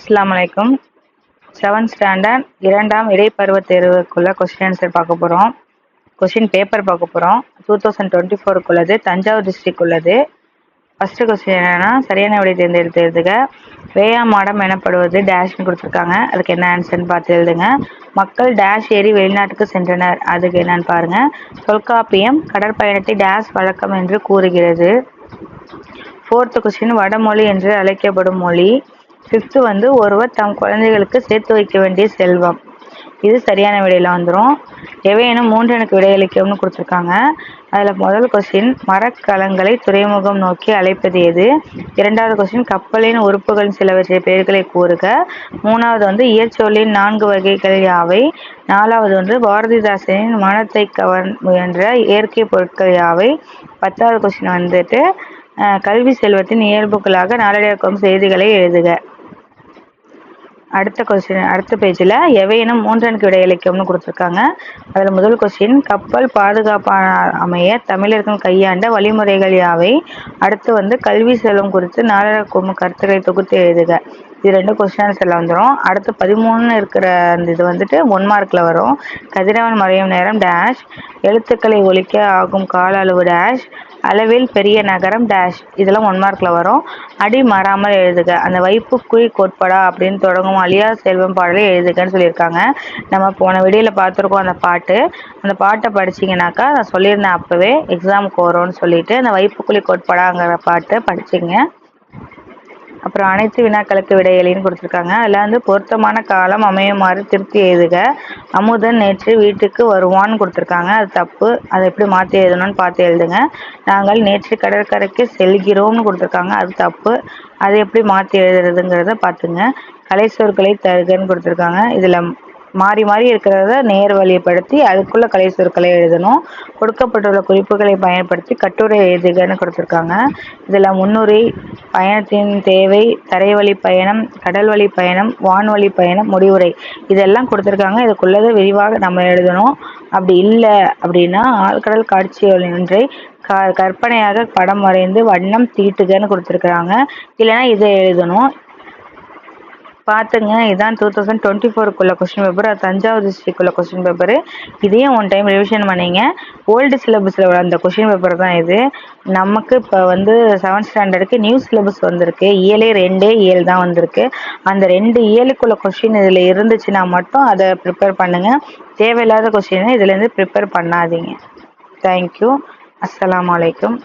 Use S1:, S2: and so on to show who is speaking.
S1: அஸ்ஸலாமு அலைக்கும். 7th standard இரண்டாம் இடைப்பருவத் தேர்வுக்குள்ள கொஸ்டின் ஆன்சர் பார்க்க போகிறோம். கொஸ்டின் பேப்பர் பார்க்க போகிறோம். 2024 தஞ்சாவூர் டிஸ்ட்ரிக்ட் உள்ளது. ஃபர்ஸ்ட் கொஸ்டின் என்னன்னா, சரியான விடை தேர்ந்தெடுத்து எழுதுக. வேயா மாடம் எனப்படுவது டேஷ்னு கொடுத்துருக்காங்க. அதுக்கு என்ன ஆன்சர்னு பார்த்து எழுதுங்க. மக்கள் டேஷ் ஏறி வெளிநாட்டுக்கு சென்றனர். அதுக்கு என்னன்னு பாருங்க. தொல்காப்பியம் கடற்பயணத்தை டேஷ் வழக்கம் என்று கூறுகிறது. 4th கொஸ்டின் வடமொழி என்று அழைக்கப்படும் மொழி. 5th ஒருவர் தம் குழந்தைகளுக்கு சேர்த்து வைக்க வேண்டிய செல்வம். இது சரியான விடையில வந்துடும். எவையேனும் 3 எனக்கு விடையளிக்கும்னு கொடுத்துருக்காங்க. அதில் முதல் கொஸ்டின் மரக்கலங்களை துறைமுகம் நோக்கி அழைப்பது எது? 2வது கொஸ்டின் கப்பலின் உறுப்புகளின் சிலவற்றை பெயர்களை கூறுக. 3வது இயற்சொல்லின் 4 வகைகள் யாவை? 4வது பாரதிதாசனின் மனத்தை கவர் முயன்ற இயற்கை பொருட்கள் யாவை? 10வது கொஸ்டின் கல்வி செல்வத்தின் இயல்புகளாக நாளடைவுக்கும் செய்திகளை எழுதுக. அடுத்த பேஜில் எவையேனும் 3 எனக்கு விடையளிக்கும்னு கொடுத்துருக்காங்க. அதில் முதல் கொஸ்டின் கப்பல் பாதுகாப்பான அமைய தமிழர்கள் கையாண்ட வழிமுறைகள் யாவை? அடுத்து கல்வி செல்வம் குறித்து நாளடைவுக்கும் கருத்துக்களை தொகுத்து எழுதுக. இது 2 கொஸ்டின் ஆன்சரில் வந்துடும். அடுத்து 13 இருக்கிற அந்த இது 1 மார்க்கில் வரும். கதிரவன் மறையும் நேரம் டேஷ், எழுத்துக்களை ஒலிக்க ஆகும் கால அளவு டேஷ், அளவில் பெரிய நகரம் டேஷ். இதெல்லாம் 1 மார்க்கில் வரும். அடி மாறாமல் எழுதுக. அந்த வைப்புக்குறி கோட்படா அப்படின்னு தொடங்கும் அழியா செல்வம் பாடலை எழுதுகன்னு சொல்லியிருக்காங்க. நம்ம போன வீடியோவில் பார்த்துருக்கோம் அந்த பாட்டை படிச்சிங்கனாக்கா நான் சொல்லியிருந்தேன் அப்போவே எக்ஸாமுக்கு வரும்னு சொல்லிட்டு அந்த வைப்புக்குழி கோட்படாங்கிற பாட்டை படிச்சிங்க. அப்புறம் அனைத்து வினாக்களுக்கு விடையளின்னு கொடுத்துருக்காங்க. அதில் பொருத்தமான காலம் அமையுமாறு திருத்தி எழுதுக. அமுதன் நேற்று வீட்டுக்கு வருவான்னு கொடுத்துருக்காங்க. அது தப்பு. அதை எப்படி மாற்றி எழுதணும்னு பார்த்து எழுதுங்க. நாங்கள் நேற்று கடற்கரைக்கு செல்கிறோம்னு கொடுத்துருக்காங்க. அது தப்பு. அதை எப்படி மாற்றி எழுதுறதுங்கிறத பார்த்துங்க. கலை சொற்களை தருகன்னு கொடுத்துருக்காங்க. இதில் மாறி மாறி இருக்கிறத நேர் வழிப்படுத்தி அதுக்குள்ள கலை சொற்களை எழுதணும். கொடுக்கப்பட்டுள்ள குறிப்புகளை பயன்படுத்தி கட்டுரை எழுதுகன்னு கொடுத்துருக்காங்க. இதில் முன்னுரை, பயணத்தின் தேவை, தரைவழி பயணம், கடல் வழி பயணம், வான்வழி பயணம், முடிவுரை இதெல்லாம் கொடுத்துருக்காங்க. இதுக்குள்ளதை விரிவாக நம்ம எழுதணும். அப்படி இல்லை அப்படின்னா ஆழ்கடல் காட்சி ஒன்றை கற்பனையாக படம் வரைந்து வண்ணம் தீட்டுகன்னு கொடுத்துருக்குறாங்க. இல்லைன்னா இதை எழுதணும். பார்த்துங்க. இதுதான் 2024 கொஸ்டின் பேப்பர். அது தஞ்சாவூர் டிஸ்ட்ரிக்ட் கொஸ்டின் பேப்பரு. இதையும் 1 டைம் ரிவிஷன் பண்ணிங்க. ஓல்டு சிலபஸில் அந்த கொஸ்டின் பேப்பர் தான் இது. நமக்கு இப்போ 7th ஸ்டாண்டர்டுக்கு நியூ சிலபஸ் வந்திருக்கு. இயலே 2 இயல் தான் வந்திருக்கு. அந்த 2 இயலுக்குள்ள கொஸ்டின் இதில் இருந்துச்சுன்னா மட்டும் அதை ப்ரிப்பேர் பண்ணுங்கள். தேவையில்லாத கொஸ்டினை இதுலேருந்து ப்ரிப்பேர் பண்ணாதீங்க. தேங்க்யூ. அஸ்ஸலாமு அலைக்கும்.